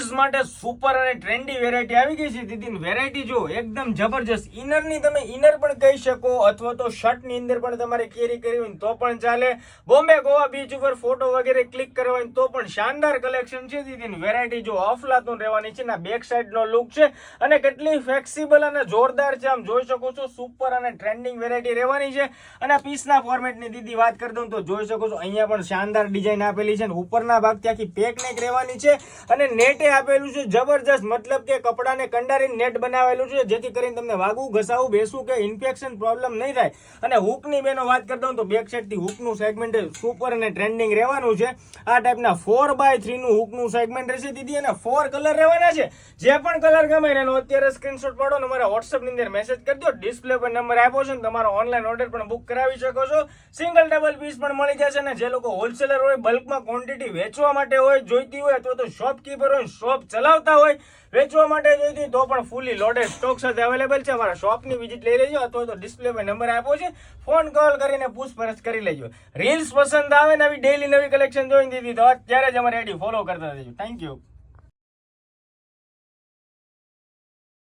Kids માટે super અને trendy variety આવી ગઈ છે દીદી. વેરાયટી જો એકદમ જબરજસ્ત. ઇનરની તમે ઇનર પણ કહી શકો અથવા તો શર્ટની અંદર પણ તમારે કેરી કરવી હોય તો પણ ચાલે. બોમ્બે ગોવા બીચ ઉપર ફોટો વગેરે ક્લિક કરવા હોય તો પણ શાનદાર કલેક્શન છે દીદી. વેરાયટી જો અફલાતુન રહેવાની છે. બેક સાઈડ નો લુક છે અને કેટલી ફ્લેક્સિબલ અને જોરદાર છે. આમ જોઈ શકો છો સુપર અને ટ્રેન્ડિંગ વેરાયટી રહેવાની છે. અને પીસના ફોર્મેટની દીદી વાત કરી દઉં તો જોઈ શકો છો અહીંયા પણ શાનદાર ડિઝાઇન આપેલી છે. ઉપરના ભાગથી આખી પેક નેક રહેવાની છે અને નેટે આપેલું છે જબરજસ્ત. મતલબ કે કપડાને કંડારીને નેટ બનાવેલું છે જેથી કરીને તમને વાગવું, ઘસાવું, બેસવું કે ઇન્ફેક્શન પ્રોબ્લેમ નહીં થાય. અને હુકની બેનો વાત કરતા હું તો બેક સાઈડ થી હુકનું સેગમેન્ટ સુપર અને ટ્રેન્ડિંગ રહેવાનું છે. આ ટાઈપના 4x3 નું હુકનું સેગમેન્ટ રહેશે દીદી અને 4 કલર રહેવાના છે. જે પણ કલર ગમે એનો અત્યારે સ્ક્રીનશોટ પાડો ને મારા WhatsApp ની અંદર મેસેજ કરી દો. ડિસ્પ્લે પર નંબર આપ્યો છે ને તમારો ઓનલાઈન ઓર્ડર પણ બુક કરાવી શકો છો. સિંગલ ડબલ પીસ પણ મળી જશે. ને જે લોકો હોલસેલર હોય, બલ્કમાં ક્વોન્ટિટી વેચવા માટે હોય, જોઈતી હોય અથવા તો શોપકીપર હોય, શોપ ચલાવતા હોય, વેચવા માટે જોઈતી તો પણ ફૂલી લોડેડ સ્ટોક સાથે અવેલેબલ છે. અમારા શોપની વિઝિટ લઈ લેજો અથવા તો ડિસ્પ્લે પર નંબર આપ્યો છે, ફોન કોલ કરીને પૂછપરછ કરી લેજો. રીલ્સ પસંદ આવે, નવી ડેઈલી નવી કલેક્શન જોઈ દીધી તો અત્યારે જ અમારી આઈડી ફોલો કરતા રહેજો. Thank you.